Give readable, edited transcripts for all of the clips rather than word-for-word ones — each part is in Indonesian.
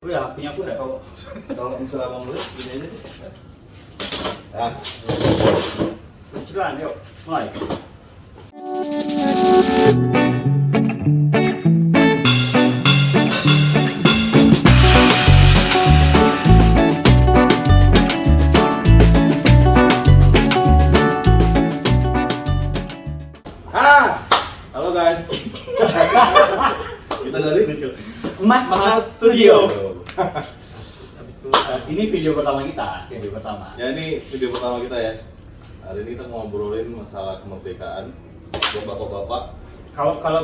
Udah, punya aku udah kalau misalnya abang boleh gini aja sih. Nah, cicilan yuk, mulai. Halo guys. Kita dari Mas Studio. Ini video pertama kita, Ya ini video pertama kita ya. Hari ini kita mau ngobrolin masalah kemerdekaan buat bapak-bapak.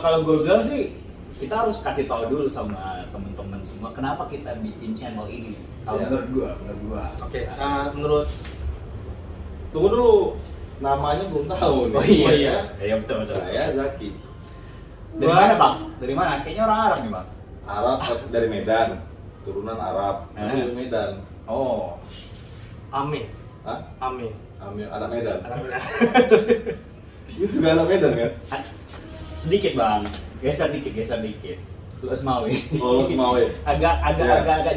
Kalau gue bilang sih kita harus kasih tahu dulu sama teman-teman semua kenapa kita bikin channel ini. Kalau Ya. menurut gua. Oke, menurut Tunggu dulu, namanya belum tahu nih. Oh iya. Iya betul. Saya Zaki. Dari mana bang? Dari mana? Kayaknya orang Arab nih bang. Arab dari Medan, turunan Arab. Dari Medan. Oh. Ame, Hah? Ame. Anak Medan. Ini juga anak Medan kan? Sedikit bang, geser dikit. Lu Asmawi. Oh, lu mau ya? agak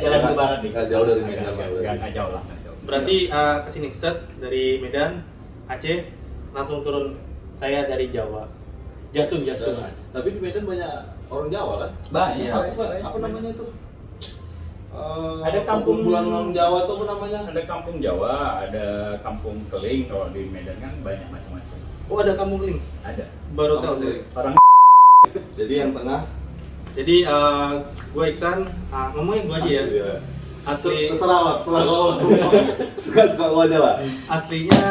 jalan ke barat nih. Agak jauh dari Medan, Agak jauh lah. Berarti kesini set dari Medan, Aceh, langsung turun saya dari Jawa. Jasun. Tapi di Medan banyak orang Jawa kan? Banyak. Apa namanya itu? Ada kampung bulan orang Jawa tuh apa namanya? Ada kampung Jawa, ada kampung Keling. Kalau di Medan kan banyak macam-macam. Oh, ada kampung Keling. Ada. Baru tahu. Kampung Keling. Orang Jadi yang tengah. Jadi gue Iksan, ngomongnya gue aja ya. Iya. Asli Terserah kau. Suka kau aja lah. aslinya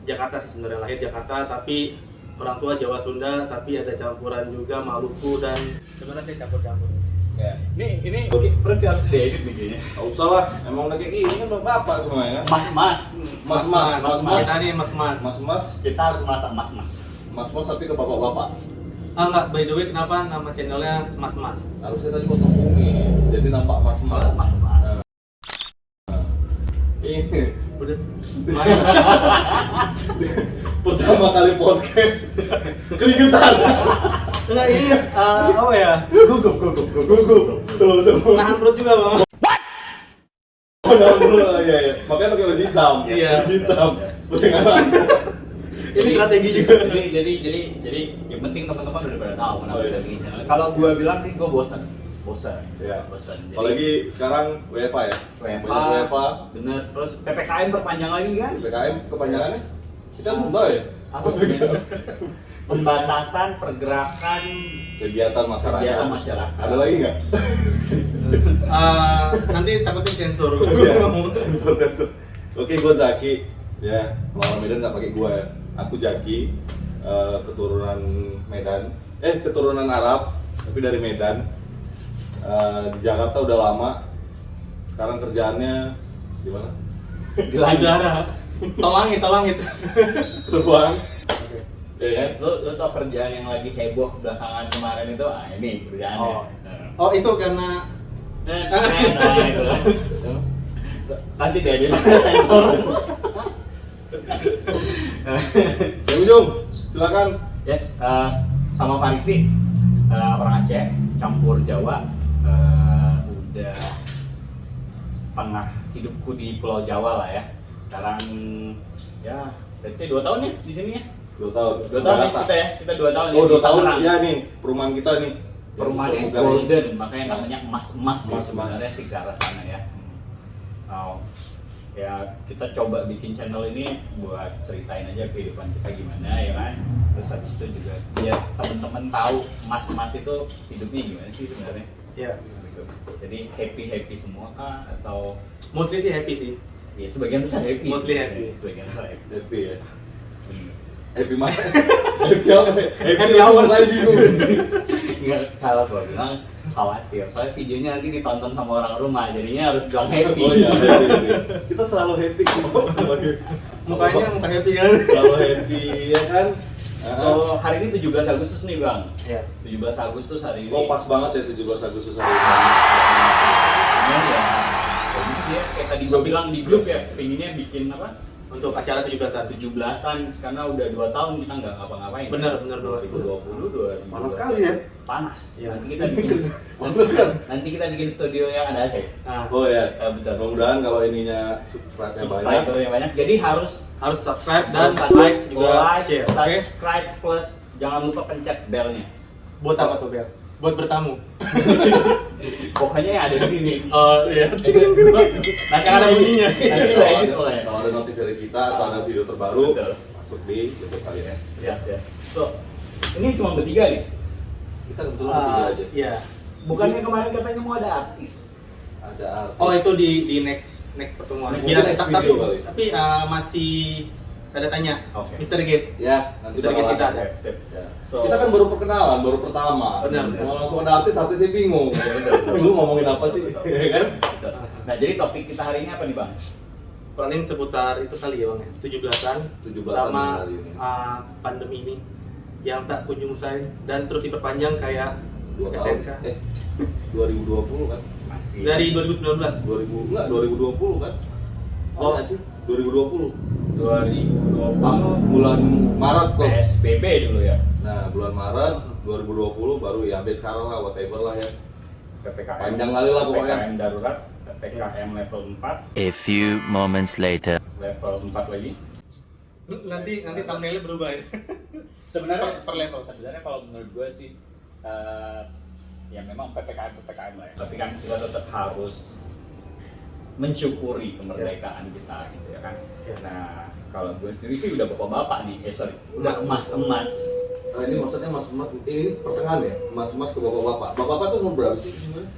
Jakarta sih, sebenarnya lahir Jakarta, tapi orang tua Jawa Sunda, tapi ada campuran juga Maluku dan sebenarnya saya campur-campur. ya. Ini berarti harus diedit nih kayaknya. Gak usah lah, emang udah kayak gini kan bapak semuanya. Mas. Mas. Kita nih mas. Mas. Kita harus masak mas. Mas tapi ke bapak-bapak. Enggak, by the way, kenapa nama channelnya Mas? Harusnya tadi potong kumis, jadi nampak mas. Mas. Ini Udah. pertama kali podcast keringetan. Enggak, ini apa ya? Gugup. Selalu. Nahan perut juga, Bang. Oh, iya. Makanya pakai baju hitam. Iya. Baju hitam. Pendengaran. Ini strategi juga. Jadi yang penting teman-teman udah pada tahu kenapa Oh, iya. kita bikin channel. Kalau gua bilang sih gua bosan. Iya. Jadi, Apalagi sekarang WFA ya. Banyak WFA. bener. Terus PPKM perpanjang lagi kan? PPKM kepanjangannya kita Sunda ya. Apa pembatasan pergerakan Kegiatan masyarakat. Ada lagi nggak? Nanti takutnya sensor. Oke, gue Zaki. Ya, kalau Medan nggak pakai gue ya. Aku Zaki, keturunan Medan. Keturunan Arab, tapi dari Medan. Di Jakarta udah lama. Sekarang kerjaannya di mana? Di Udara. Tolangit. Terbang. Ya, Lu tau kerjaan yang lagi heboh belakangan kemarin itu? Ini kerjaannya. Oh, itu karena Nah, itu. Nanti deh dia sensor. Yang ujung, silakan. Yes, sama Farisi, orang Aceh, campur Jawa. Udah setengah hidupku di Pulau Jawa lah ya. Sekarang ya, let's say 2 tahun ya di sini ya. 2 tahun. 2 tahun ya kita ya, kita 2 tahun Oh, ya. 2 tahun. Tangerang. Ya nih, perumahan kita nih. Perumahannya Yang golden, makanya namanya emas-emas ya, Emas-emas. sebenarnya sih ke arah sana ya. Ya kita coba bikin channel ini buat ceritain aja kehidupan kita gimana ya kan. Terus habis itu juga biar temen-temen tahu emas-emas itu hidupnya gimana sih sebenarnya. ya, Gitu. Jadi happy semua kah atau mostly sih happy sih. ya sebagian besar happy. Mostly sih. happy. Sebagian besar happy. Happy ya. Hmm. Happy mana? Happy apa? Happy apa? Saya bingung. Enggak, kalau gue bilang khawatir, soalnya videonya nanti ditonton sama orang rumah, jadinya harus bilang happy. Oh iya, happy. Kita selalu happy kok sebagai Mukanya muka happy kan? selalu happy ya kan? So, hari ini 17 Agustus nih bang. Iya. 17 Agustus hari ini. Oh pas banget ya 17 Agustus hari ini. Ini ya, kayak gitu sih ya, kayak tadi gue bilang di grup ya, pengennya bikin apa? untuk acara 17-an. 17-an karena udah 2 tahun kita nggak ngapa-ngapain. Bener. 2020, 2021. Panas sekali ya. Panas. Iya. Nanti kita bikin Panas kan? nanti kita bikin studio yang ada AC. Nah, Oh ya. Betul. Mudah-mudahan kalau ininya subscribe-nya banyak. Subscribe yang banyak. Jadi harus subscribe dan harus like juga, share. Oke. subscribe plus jangan lupa pencet belnya. Buat apa tuh, Bel? Buat bertamu. Pokoknya yang ada di sini. Oh iya. Nanti ada bunyinya. Nanti Kalau kita edit ada- oleh. Kalau ada notif dari kita atau ada video terbaru, Betul. masuk di YouTube kalian. Yes. So, ini cuma bertiga nih. Kita kebetulan bertiga aja. Iya. Bukannya kemarin katanya mau ada artis. Ada artis. Oh, itu di next pertemuan. Next Iya, next tapi video kali. masih tanda tanya. Oke. Mr. Guest. Ya, nanti Kita bakal kita ada. ada. Sip. Ya. So- Kita kan baru perkenalan, baru pertama. Benar. Mau langsung ada artisnya bingung. Lu ngomongin apa sih? Ya kan? Betul. Nah, jadi topik kita hari ini apa nih, Bang? Paling seputar itu kali ya, Bang ya. 17-an 17-an sama hari ini. pandemi ini yang tak kunjung usai dan terus diperpanjang kayak 2 tahun. STNK. 2020 kan? Masih Dari 2019. 2020 kan? Oh. Ada nggak sih? 2020. 2020 Bulan Maret tuh. PSBB dulu ya. Nah, bulan Maret 2020 baru ya sampai sekarang lah, whatever lah ya. PPKM. Panjang kali lah pokoknya. PPKM darurat, PPKM level 4, A few moments later. level 4 lagi. Nanti thumbnailnya berubah ya. Sebenarnya Per level. Sebenarnya kalau menurut gue sih ya memang PPKM lah ya. Tapi kan kita tetap harus mensyukuri kemerdekaan kita gitu ya kan. Ya. Nah, kalau gue sendiri sih udah bapak-bapak nih, udah emas-emas. Nah, ini maksudnya mas ini pertengahan ya? Mas ke bapak-bapak. Bapak-bapak tuh umur berapa sih sebenarnya?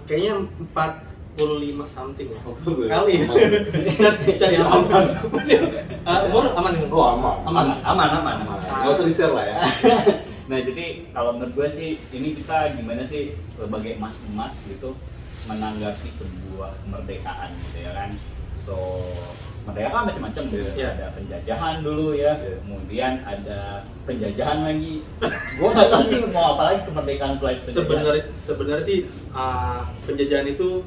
Kayaknya 45 something ya. Kali Kali ya. Cari aman. Umur aman nih. Oh, aman. Aman. Nggak usah di-share lah ya. Nah, jadi kalau menurut gue sih ini kita gimana sih sebagai emas-emas gitu menanggapi sebuah kemerdekaan gitu ya kan. So, merdeka kan macam-macam gitu. Iya. Ada penjajahan dulu ya, Iya. kemudian ada penjajahan lagi. Gue nggak tahu sih mau apa lagi kemerdekaan plus penjajahan. Sebenarnya sih penjajahan itu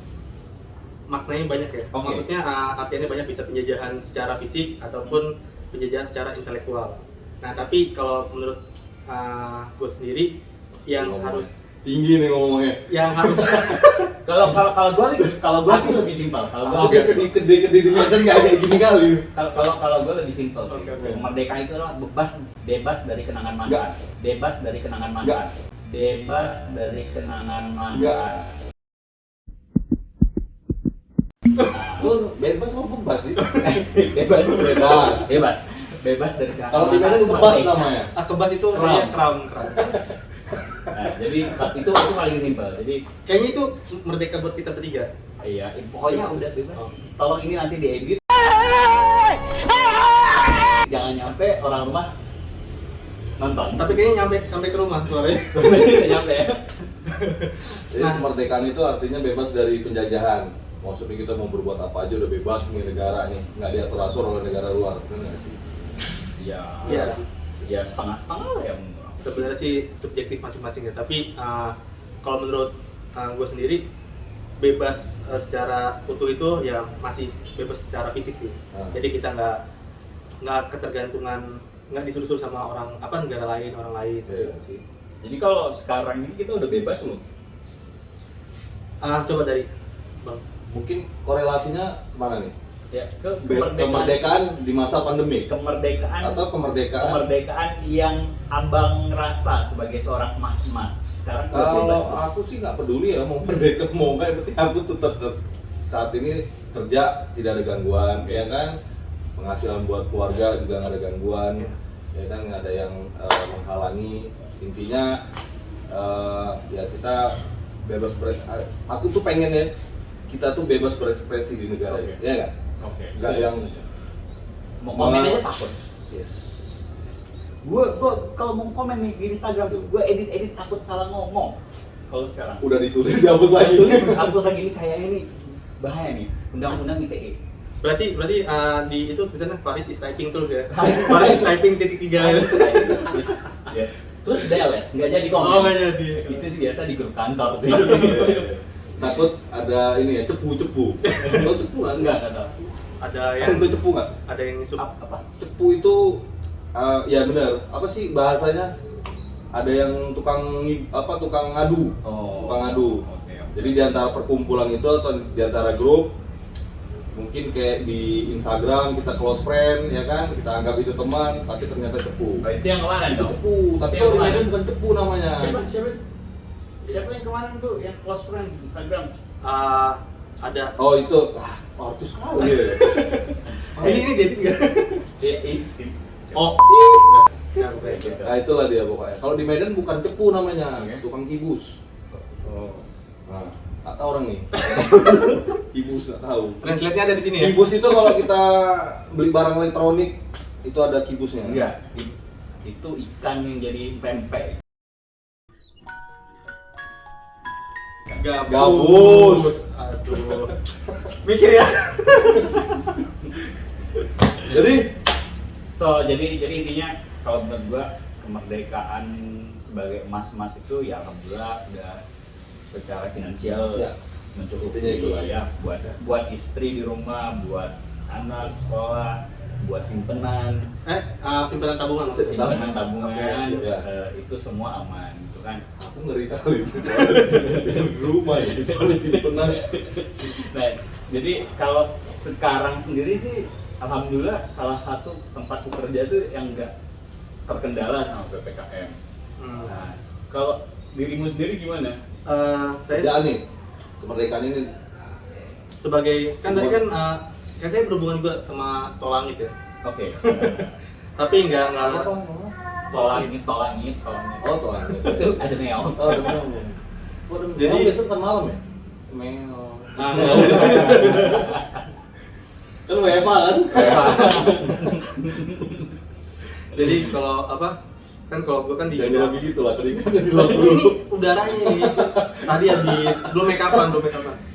maknanya banyak ya. Oke. Maksudnya artinya banyak, bisa penjajahan secara fisik ataupun penjajahan secara intelektual. Nah, tapi kalau menurut gue sendiri yang harus Tinggi nih ngomongnya. Kalau gue sih lebih simpel. Kalau gue Oke, gede-gede di meja nggak kayak gini kali. kalau gue lebih simpel sih. Oke. Kemerdekaan itu adalah bebas dari kenangan Enggak. mantan. Bebas dari kenangan Enggak. mantan. Bebas dari kenangan mantan. Enggak. Lu bebas mau bebas sih? Bebas. Bebas. Bebas dari kenangan Kalau di Medan itu kebas merdeka. namanya. kebas itu Crown. kayak crown. Nah, jadi itu paling simpel. Jadi Kayaknya itu merdeka buat kita bertiga. iya, pokoknya udah bebas. Tolong ini nanti diedit. Jangan nyampe orang rumah nonton. Tapi kayaknya nyampe sampai ke rumah suaranya. Sebenarnya udah nyampe ya. Jadi kemerdekaan itu artinya bebas dari penjajahan. Maksudnya kita mau berbuat apa aja udah bebas nih negara nih, nggak diatur-atur oleh negara luar, benar nggak sih? Iya. Iya. Ya setengah-setengah lah ya menurut. Sebenarnya sih subjektif masing-masing ya. Tapi kalau menurut gue sendiri, bebas secara utuh itu ya masih bebas secara fisik sih. Jadi kita nggak ketergantungan, nggak disuruh-suruh sama negara lain, orang lain. Iya. Sih. Jadi kalau sekarang ini kita udah bebas belum? Coba dari Bang. Mungkin korelasinya kemana nih? Ya, ke Kemerdekaan di masa pandemi kemerdekaan atau kemerdekaan yang abang rasa sebagai seorang emas-emas sekarang udah bebas. kalau aku sih nggak peduli ya mau merdeka mau nggak, yang penting aku tetap saat ini kerja tidak ada gangguan ya kan, penghasilan buat keluarga juga nggak ada gangguan ya kan, nggak ada yang menghalangi. Intinya ya kita bebas aku tuh pengen ya kita tuh bebas berekspresi di negara ini, Oke. ya nggak? Oke. Nggak yang mau komen aja takut. yes. Gue kalau mau komen nih di Instagram tuh, gue edit takut salah ngomong. Kalau sekarang Udah ditulis dihapus lagi. tulis hapus lagi nih kayaknya nih bahaya nih undang-undang ITE. Berarti di itu tulisannya Faris is typing terus ya. Faris is typing .3. Yes. Terus delete, nggak jadi komen. Oh, nggak jadi. Itu sih biasa di grup kantor sih. Takut ada ini ya cepu. Kalau cepu kan Enggak tahu. ada Yang yang itu cepu nggak? ada yang Apa? Cepu itu ya benar. Apa sih bahasanya? Ada yang tukang ngadu. Oh. Tukang ngadu. Oke. Jadi di antara perkumpulan itu atau di antara grup, mungkin kayak di Instagram kita close friend ya kan, kita anggap itu teman, tapi ternyata cepu. Oh, itu yang kemarin Itu dong. cepu, tapi Yang kalau di kemarin. Medan bukan cepu namanya. Siapa yang kemarin tuh yang close friend di Instagram? ada. Oh itu, artis sekali ya. Ini dating nggak? Oh. Ya, bukan gitu. Nah itulah dia pokoknya. Kalau di Medan bukan cepu namanya, Oke. tukang kibus. Oh. Nah, nggak tahu orang nih. Kibus nggak tahu. Translate-nya ada di sini ya. Kibus itu kalau kita beli barang elektronik itu ada kibusnya. Enggak. Itu ikan yang jadi pempek. Gabus. Aduh. Mikir ya. Jadi intinya kalau menurut gua kemerdekaan sebagai emas-emas itu ya alhamdulillah udah secara finansial Ya. mencukupi Intinya itu. ya buat istri di rumah, buat anak sekolah, buat simpenan Simpanan tabungan maksudnya. simpenan tabungan Oke, ya. itu semua aman gitu kan. aku ngeri kali itu. Di rumah ya, simpenan. Nah, jadi kalau sekarang sendiri sih alhamdulillah salah satu tempat bekerja tuh yang enggak terkendala sama PPKM. Nah, kalau dirimu sendiri gimana? Saya Kerjaan nih, kemerdekaan ini. sebagai kan tadi kan saya berhubungan juga sama tol langit ya. Oke. Tapi nggak Tol langit. Oh, tuh. Itu ada neon. Oh, ada neon. Oh, ada Jadi- neon biasa bukan malam ya? Neon. Kan WFA kan? Jadi kalau kan kalau gue kan di Jangan lagi gitu lah, keringatnya di ini udaranya ini tadi habis belum make upan.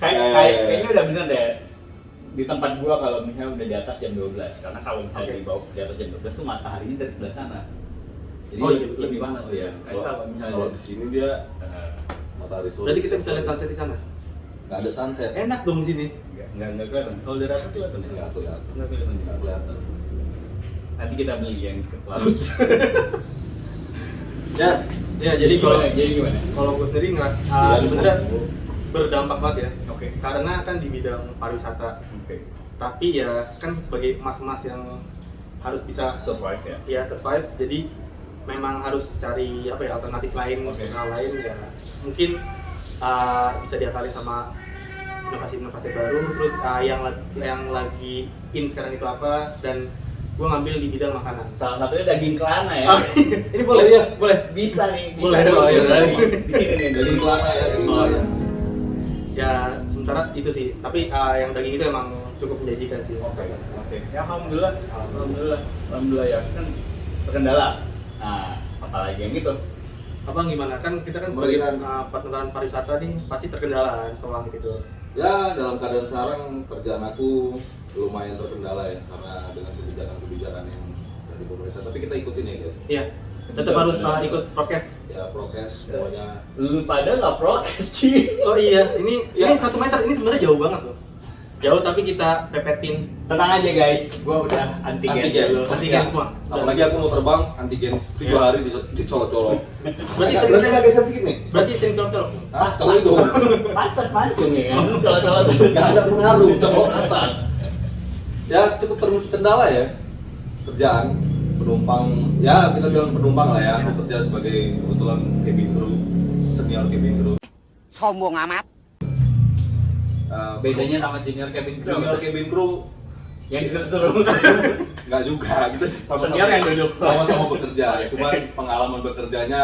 Kayaknya udah bener deh. Di tempat gua kalau misalnya udah di atas jam 12, karena kalau misalnya Oke. di bawah di atas jam 12 tuh mataharinya dari sebelah sana. Jadi Oh, iya, betul. lebih panas dia. Kayak kalau misalnya Kalau di sini dia eh, matahari sore. Berarti kita bisa lihat sunset di sana. Nggak ada sunset. Enak dong di sini. enggak kelihatan. Kalau dari atas kelihatan ya? Nggak kelihatan. Nggak kelihatan. Nggak kelihatan. Nanti kita beli yang ke laut. Ya jadi kalau gimana? kalau gue sendiri ngerasa Iya, sebenarnya berdampak banget ya. Oke. Karena kan di bidang pariwisata. Oke. Tapi ya kan sebagai emas-emas yang harus bisa Survive ya. ya survive, jadi memang harus cari alternatif lain, Oke. usaha lain ya mungkin bisa diakali sama inovasi-inovasi baru. Terus yang lagi in sekarang itu apa, dan gue ngambil di bidang makanan. Salah satunya daging kelana ya. Ini boleh Oh, iya. boleh Bisa nih, Boleh, nih, oh, iya, bisa boleh. nih. Di sini nih, Dari kelana ya. Oh, iya. Ya sementara itu sih, tapi yang daging itu emang cukup menjanjikan sih. Oke. Ya alhamdulillah ya kan terkendala. Nah, apalagi yang itu. Abang gimana? Kan kita kan sebagai Kemerdekaan. partneran pariwisata nih pasti terkendala kan tolong gitu. Ya, dalam keadaan sekarang kerjaan aku lumayan terkendala ya, karena dengan kebijakan-kebijakan yang dari pemerintah. Tapi kita ikutin ya guys. Iya. Tetap harus ikut prokes. Ya prokes semuanya. Lu pada nggak prokes sih. Oh iya, ini 1 meter, ini sebenarnya jauh banget loh. Jauh tapi kita pepetin Tenang aja guys, gua udah antigen Antigen. dulu. antigen semua. Apalagi aku mau terbang antigen 3 hari dicolok-colok. Berarti sering- berarti agak geser sedikit nih. Berarti sering colok-colok. Hah? Kalau hidung. Pantas mancung ya kan. Salah-salah tuh. Nggak ada pengaruh, colok atas. Ya cukup terkendala ya kerjaan penumpang. Ya kita bilang penumpang lah ya. Aku kerja sebagai kebetulan cabin crew, senior cabin crew. Sombong amat. Bedanya sama junior cabin crew. junior cabin crew yang disuruh-suruh. nggak juga, kita Senior yang duduk. sama-sama bekerja. Cuman pengalaman bekerjanya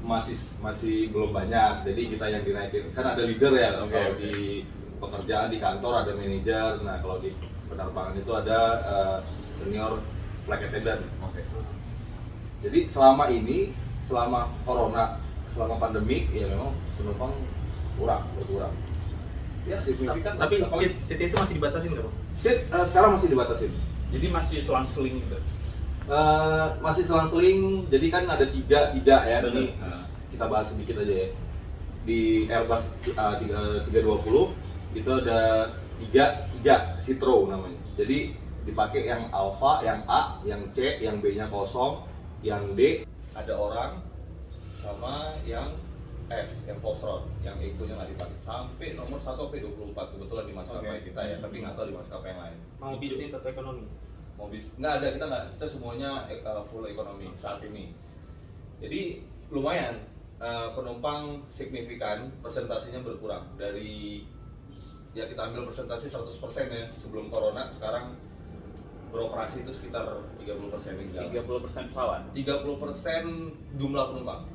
masih belum banyak. Jadi kita yang dinaikin. Kan ada leader ya. Oke, Kalau oke. di pekerjaan di kantor ada manajer. Nah kalau di penerbangan itu ada senior flight attendant. Oke. Jadi selama corona, selama pandemi, ya memang penumpang berkurang. Ya signifikan. Tapi Apalagi- seat itu masih dibatasin nggak, Bang? seat sekarang masih dibatasin. Jadi masih selang-seling gitu. Masih selang-seling, jadi kan ada tiga ya. Bener. Ini kita bahas sedikit aja ya. Di Airbus 320 itu ada tiga Citro namanya. Jadi dipakai yang alpha, yang A, yang C, yang B-nya kosong, yang D ada orang, sama yang F, yang Foxtrot, yang Eco-nya nggak dipakai sampai nomor 1 sampai 24 kebetulan di maskapai kita ya, tapi nggak tahu di maskapai yang lain. Mau bisnis atau ekonomi? Mau nggak ada, kita semuanya full ekonomi saat ini. Jadi lumayan penumpang signifikan, persentasinya berkurang dari ya kita ambil persentase 100% ya sebelum corona, sekarang beroperasi itu sekitar 30% yang jalan. 30% pesawat. 30% jumlah penumpang.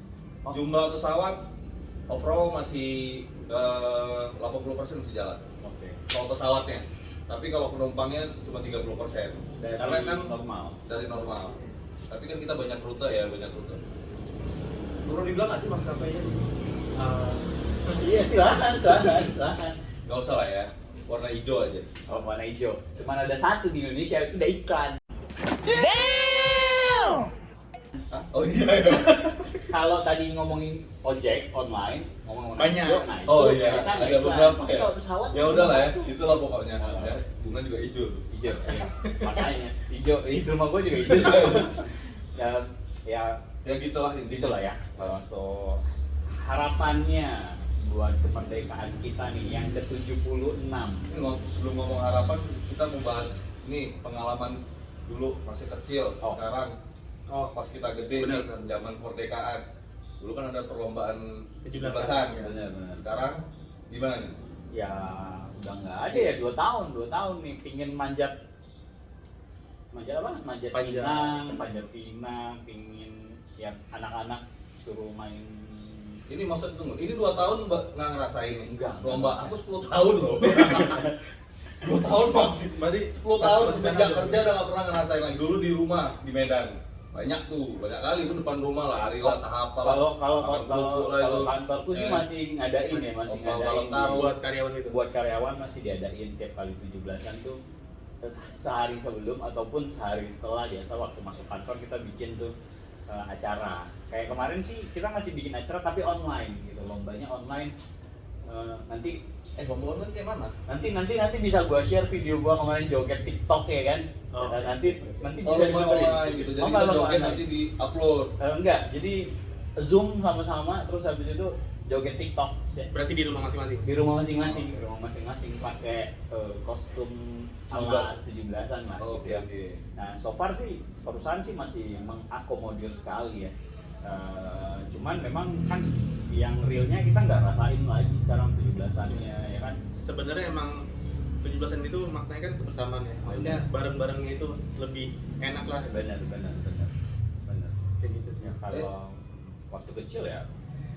Oh. Jumlah pesawat overall masih 80% masih jalan. Oke. Kalau pesawatnya. Tapi kalau penumpangnya cuma 30%. Dari Karena kan normal. dari normal. Tapi kan kita banyak rute ya, banyak rute. Perlu dibilang nggak sih maskapainya? Iya, silakan. Nggak usah lah ya, warna hijau aja. Oh, warna hijau. Cuman ada satu di Indonesia, itu udah iklan. Hah? Oh iya ya. Kalau tadi ngomongin ojek online, ngomong Banyak. hijau, nah itu Oh iya, kita nggak ada iklan. beberapa Tapi ya. kalau pesawat Ya udah lah ya, itulah pokoknya. Ya, bunga juga hijau. hijau. Yes. Makanya hijau, di rumah gua juga hijau. ya Ya gitulah intinya. gitulah ya. So harapannya buat kemerdekaan kita nih yang ke-76. Ini sebelum ngomong harapan, kita mau bahas ini pengalaman dulu masih kecil. Oh. Sekarang pas kita gede Benar, nih, zaman kemerdekaan. Dulu kan ada perlombaan 17-an, 17-an. Benar. Sekarang gimana nih? Ya udah nggak ada ya 2 tahun nih pingin manjat apa? Manjat pinang, pingin ya anak-anak suruh main. Ini maksud tunggu, ini 2 tahun nggak ngerasain Enggak. lomba. Aku 10 tahun loh. 2 tahun masih. Berarti 10 tahun semenjak kerja udah nggak pernah ngerasain lagi. Dulu di rumah di Medan banyak kali tuh depan rumah lah, hari lah tahap Kalau makan kerupuk lah itu. kantorku sih masih ngadain ya, masih Kalau ngadain tahu buat karyawan itu. buat karyawan masih diadain tiap kali 17-an tuh sehari sebelum ataupun sehari setelah. Biasa waktu masuk kantor kita bikin tuh acara. Kayak kemarin sih kita masih bikin acara tapi online gitu, lombanya online. Nanti lomba online kayak mana? nanti bisa gua share video gua kemarin joget TikTok ya kan. Oh. Dan nanti bisa Lomba didengerin. online gitu. Jadi Lomba kita joget online. nanti di upload. Enggak, jadi Zoom sama-sama terus habis itu joget TikTok. Berarti di rumah masing-masing. Di rumah masing-masing pakai kostum ala 17-an lah. Oke. Nah, so far sih perusahaan sih masih mengakomodir sekali ya. Cuman memang kan yang realnya kita nggak rasain lagi sekarang 17-annya ya kan. Sebenarnya emang 17-an itu maknanya kan kebersamaan ya. Maksudnya bareng-barengnya itu lebih enak lah. Benar. Kayak gitu sih. Ya kalau waktu kecil ya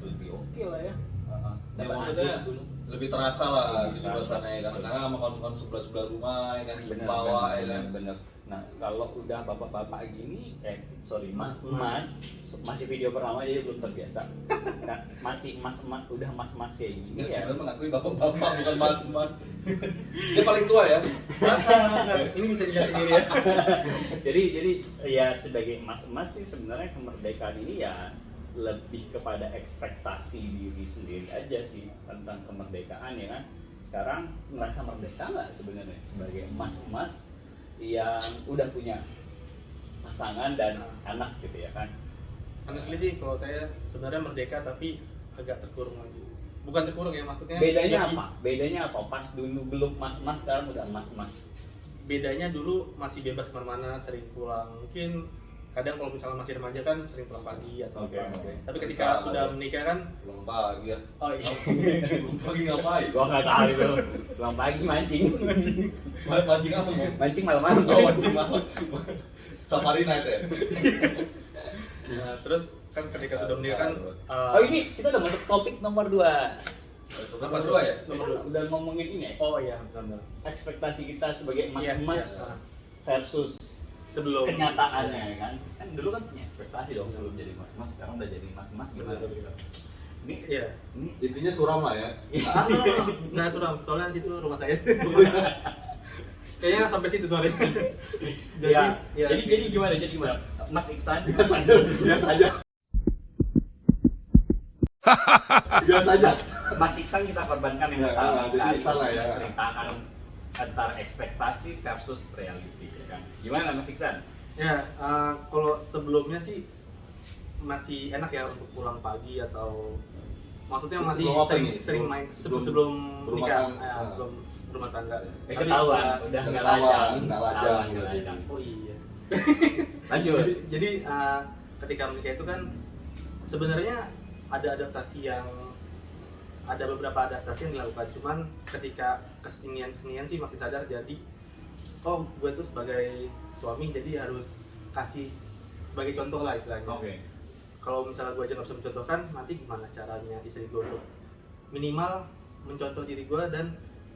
lebih oke lah ya. Ya, Dapat maksudnya hadiah dulu. lebih terasa lah Lebih 17-an ya kan. terasa. Karena sama kawan-kawan sebelah rumah ya kan Bener, bawa ya kan. bener. Nah, kalau udah bapak-bapak gini, mas masih video pertama jadi belum terbiasa. Nah, masih udah mas kayak gini ya. Sebenarnya mengakui bapak-bapak bukan mas. Dia paling tua ya. Ini bisa dilihat sendiri ya. jadi ya sebagai mas sih sebenarnya kemerdekaan ini ya lebih kepada ekspektasi diri sendiri aja sih tentang kemerdekaan ya kan. Sekarang merasa merdeka nggak sebenarnya sebagai mas yang udah punya pasangan dan anak gitu ya kan. Honestly sih kalau saya sebenarnya merdeka tapi agak terkurung lagi. Bukan terkurung ya, maksudnya Bedanya apa? Pas dulu belum mas sekarang udah mas. Bedanya dulu masih bebas kemana-mana, sering pulang. Mungkin kadang kalau misalnya masih remaja kan sering pulang pagi atau Oke. Tapi ketika sudah menikah kan, Belum pagi ya. oh iya. Belum pagi ngapain? Gua nggak tahu itu. Pulang pagi mancing Mancing apa mau? mancing malam-malam. Oh, mancing malam. Safari night ya. Nah, terus kan ketika sudah menikah kan Oh ini kita udah masuk topik nomor 2. Nomor 2 ya? Nomor dua. Udah ngomongin ini ya. Oh iya, benar. Ekspektasi kita sebagai Iya, mas iya. versus Sebelum kenyataannya ya kan. Kan dulu kan punya ekspektasi dong sebelum jadi mas, sekarang udah jadi mas gimana? Ini Iya. Intinya suram lah ya. Nah, suram. Soalnya situ rumah saya. Kayaknya sampai situ soalnya. Jadi gimana? Mas Iksan Biasa aja. Mas Iksan kita korbankan yang Ya, pertama jadi sekali Iksan lah ya. ceritakan antara ekspektasi versus reality ya kan. Gimana Mas Iksan? Ya, kalau sebelumnya sih masih enak ya untuk pulang pagi atau maksudnya masih Sebelum apa sering nih? sering main Sebelum sebelum berumah nikah, tangga. ya, sebelum rumah tangga. Tapi Ketahuan, setelah- udah nggak ketahuan, lajang, nggak lajang, ketahuan, nggak berarti. lajang. Oh iya. Lanjut. Jadi ketika menikah itu kan sebenarnya ada adaptasi yang ada beberapa adaptasi yang dilakukan, cuman ketika kesenian sih makin sadar, jadi oh gue tuh sebagai suami jadi harus kasih sebagai contoh lah istilahnya. Oke. Kalau misalnya gue aja nggak bisa mencontohkan, nanti gimana caranya istri gue untuk minimal mencontoh diri gue dan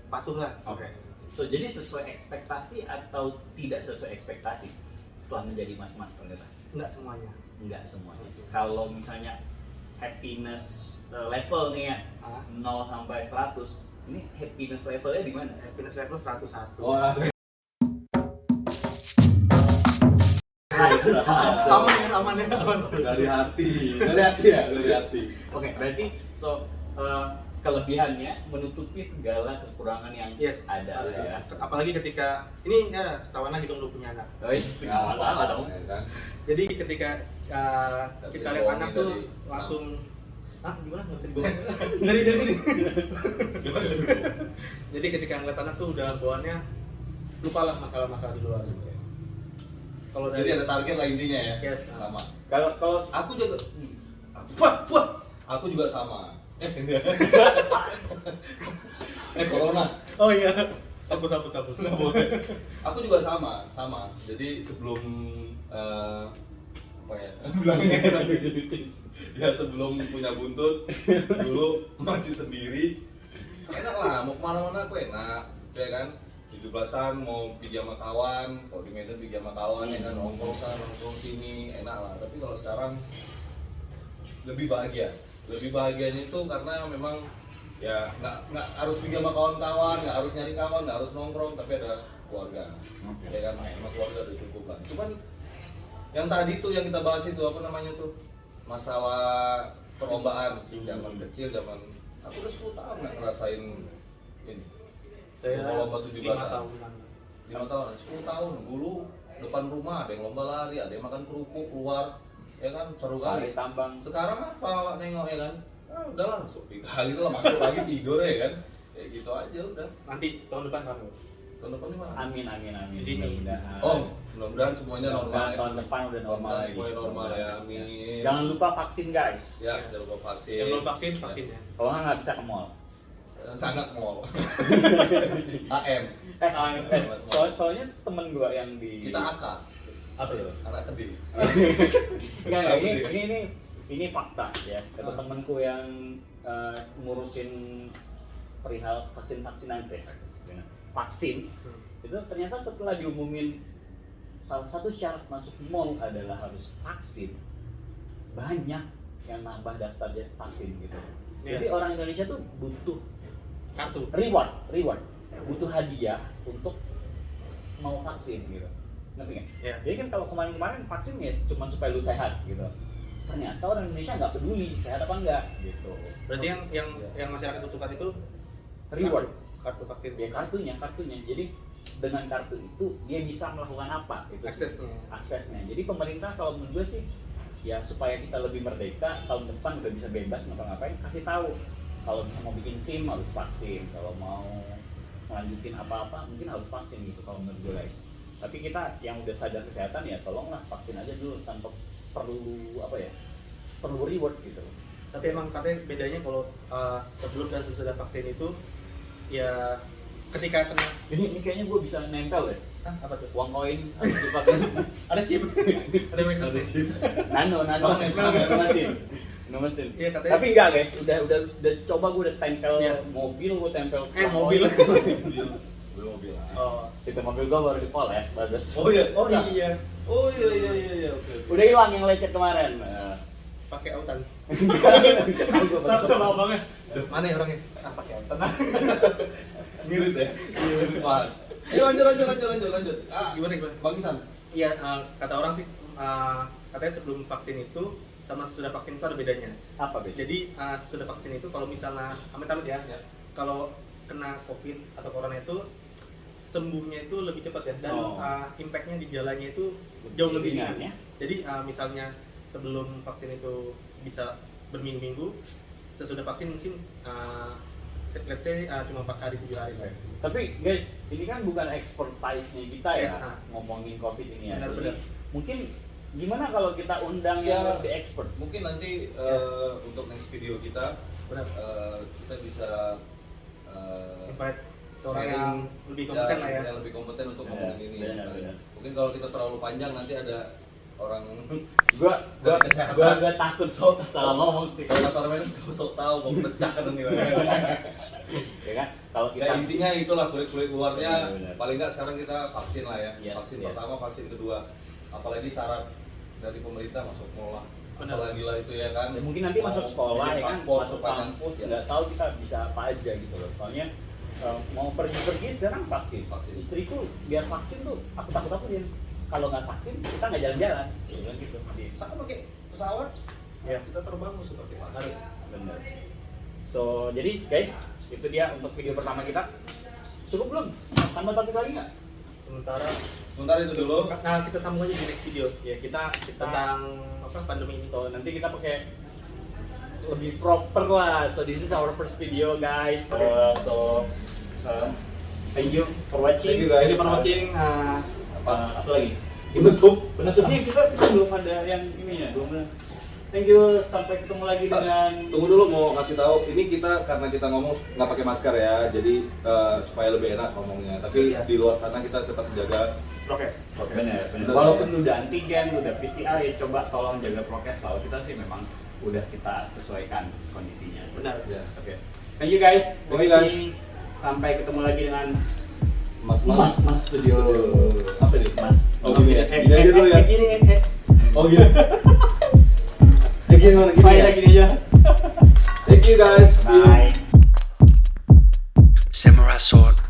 patuh lah. Oke. So jadi sesuai ekspektasi atau tidak sesuai ekspektasi setelah menjadi mas-mas ternyata? Nggak semuanya. Enggak semuanya. Kalau misalnya happiness level nih ya, Ah, 0 sampai 100. Ini happiness levelnya di mana? happiness level 101. Oh, Aman ya, aman ya, aman. dari hati ya, dari hati. Oke, berarti kelebihannya menutupi segala kekurangan yang Yes, ada pasti. ya. Apalagi ketika ini ya ketahuan lagi dong lu punya anak. Oh, nggak masalah dong. Ya kan? Jadi ketika kita lihat dibohongin anak tuh tadi. langsung gimana nggak bisa dibohong dari sini. Jadi ketika ngeliat anak tuh udah bawaannya lupalah masalah-masalah di luar. Kalau Jadi dari ada target lah intinya ya. Yes. Sama. Kalau Aku juga aku juga sama. Corona. oh iya, hapus. Nggak boleh. Aku juga sama. Jadi sebelum apa ya? Bilangnya enak. Ya sebelum punya buntut, dulu masih sendiri. Enak lah, mau kemana-mana aku enak, ya kan? 17-an mau pergi sama kawan, kalau di Medan pergi sama kawan, ya kan nongkrong sana, nongkrong sini, enak lah. Tapi kalau sekarang lebih bahagia. Lebih bahagianya itu karena memang ya nggak harus pergi sama kawan-kawan, nggak harus nyari kawan, nggak harus nongkrong, tapi ada keluarga. Oke. Ya kan, main sama keluarga udah cukup lah. Cuman yang tadi tuh yang kita bahas itu apa namanya tuh, masalah perlombaan zaman kecil, zaman aku udah 10 tahun nggak ngerasain ini. Saya Lomba 5 17-an. tahunan. 5 tahun, 10 tahun dulu depan rumah ada yang lomba lari, ada yang makan kerupuk keluar, ya kan seru kali kali. tambang. Sekarang apa nengok ya kan? Udahlah, sepi kali lah masuk lagi tidur ya kan? Kayak gitu aja udah. Nanti tahun depan kamu. Tahun depan gimana? Amin. Di sini. Mudah-mudahan. Oh, mudah-mudahan semuanya normal. Mudah-mudahan Ya. tahun depan udah normal Mudah-mudahan lagi. semuanya normal ya, amin. Jangan lupa vaksin guys. Ya, jangan lupa vaksin. Yang belum vaksin, vaksin ya. Kalau nggak bisa ke mall. Sangat mall. AM. Soalnya temen gua yang di Kita AK. apa ya? Anak kediri. Enggak, Apa ini fakta ya. Kata temanku yang ngurusin perihal vaksinasi. Vaksin itu ternyata setelah diumumin salah satu syarat masuk mall adalah harus vaksin, banyak yang nambah daftar vaksin gitu. Jadi orang Indonesia tuh butuh Kartu. reward, butuh hadiah untuk mau vaksin gitu. Ngerti nggak? Ya. Jadi kan kalau kemarin vaksin ya cuma supaya lu sehat gitu. Ternyata orang Indonesia nggak peduli sehat apa enggak gitu. Berarti yang masyarakat butuhkan itu Reward. kartu vaksin. Ya kartunya. Jadi dengan kartu itu dia bisa melakukan apa? Itu aksesnya. Jadi pemerintah kalau menurut gue sih ya supaya kita lebih merdeka, tahun depan udah bisa bebas ngapa-ngapain, kasih tahu kalau mau bikin SIM harus vaksin, kalau mau melanjutin apa-apa mungkin harus vaksin gitu kalau menurut gue guys. Tapi kita yang udah sadar kesehatan ya tolonglah vaksin aja dulu tanpa perlu perlu reward gitu. Tapi emang katanya bedanya kalau sebelum dan sesudah vaksin itu ya ketika kena Ini kayaknya gue bisa nempel ya. apa tuh? Uang koin harus dipakai. Ada chip. Ada chip. Nano mesin. Iya, katanya. Tapi enggak guys, udah coba gue udah tempel Iya. mobil, gue tempel Mobil. Mobil. Oh. Itu mobil gue baru dipoles, bagus. Oh iya. Oh iya. Oh iya. Oke. Udah hilang yang lecet kemarin. Pakai autan. Sama Sama abangnya. Mana ya orangnya? Pakai autan. Ngirit ya. Ngirit banget. Lanjut. Gimana? Bang Isan. Iya, kata orang sih katanya sebelum vaksin itu sama sesudah vaksin itu ada bedanya. Apa beda? Jadi sesudah vaksin itu kalau misalnya amit-amit ya, kalau kena COVID atau corona itu sembuhnya itu lebih cepat ya, dan impactnya di gejalanya itu jauh lebih ringan ringan ya. Jadi misalnya sebelum vaksin itu bisa berminggu-minggu, sesudah vaksin mungkin let's say cuma 4 hari 7 hari. Tapi guys, ini kan bukan expertise-nya kita ya, Yes, ngomongin COVID ini ya. Benar-benar. Jadi, mungkin gimana kalau kita undang yang lebih expert? Mungkin nanti untuk next video kita Benar. kita bisa Invite seorang sharing yang lebih kompeten lah ya. yang lebih kompeten untuk Ya, ngomongin ini. benar. Mungkin kalau kita terlalu panjang nanti ada orang Gua Dari kesehatan. gua takut salah ngomong sih. kalau kata orang itu sok tahu mau pecah kan nanti. Ya kan? Kalau kita Ya intinya itulah kulit luarnya. Benar. Paling nggak sekarang kita vaksin lah ya. Yes, Vaksin yes. pertama, vaksin kedua. Apalagi syarat dari pemerintah masuk mall lah. Benar. Apalagi lah itu ya kan. ya, mungkin nanti Mau masuk sekolah bikin ya kan, paspor, masuk panjang kampus ya. nggak tahu kita bisa apa aja gitu loh. Soalnya mau pergi sekarang vaksin. Vaksin. Istriku biar vaksin tuh aku takut-takutin. Kalau nggak vaksin kita nggak jalan-jalan. Gitu. Sama pakai pesawat. Ya. Kita terbang mesti pakai vaksin. Bener. So jadi guys, itu dia untuk video pertama kita. Cukup belum? Tambah topik lagi nggak? Sementara itu dulu. Nah, kita sambung aja di next video Ya kita tentang apa pandemi ini. so nanti kita pakai lebih proper lah. So this is our first video guys. Thank you for watching. Thank you, guys. Thank you for watching. Apa lagi? Penutup. Penutupnya kita belum ada yang ini ya, belum. Thank you, sampai ketemu lagi dengan. Tunggu dulu mau kasih tahu. Ini kita karena kita ngomong nggak pakai masker ya, jadi supaya lebih enak ngomongnya. Tapi Iya. di luar sana kita tetap jaga Prokes. prokes. Bener. Bener, Walaupun ya. udah antigen, udah PCR ya coba tolong jaga prokes. Kalau kita sih memang udah kita sesuaikan kondisinya. Benar. Ya. Oke. Thank you guys. for Thank you, guys. watching. Sampai ketemu lagi dengan Mas Studio. apa nih? Mas. Oh, gini ya? Gini aja dulu ya? Gini. Oh gini. Gini mana gini? Main Ya? lagi aja. Thank you guys. See you. Bye. Samurai sword.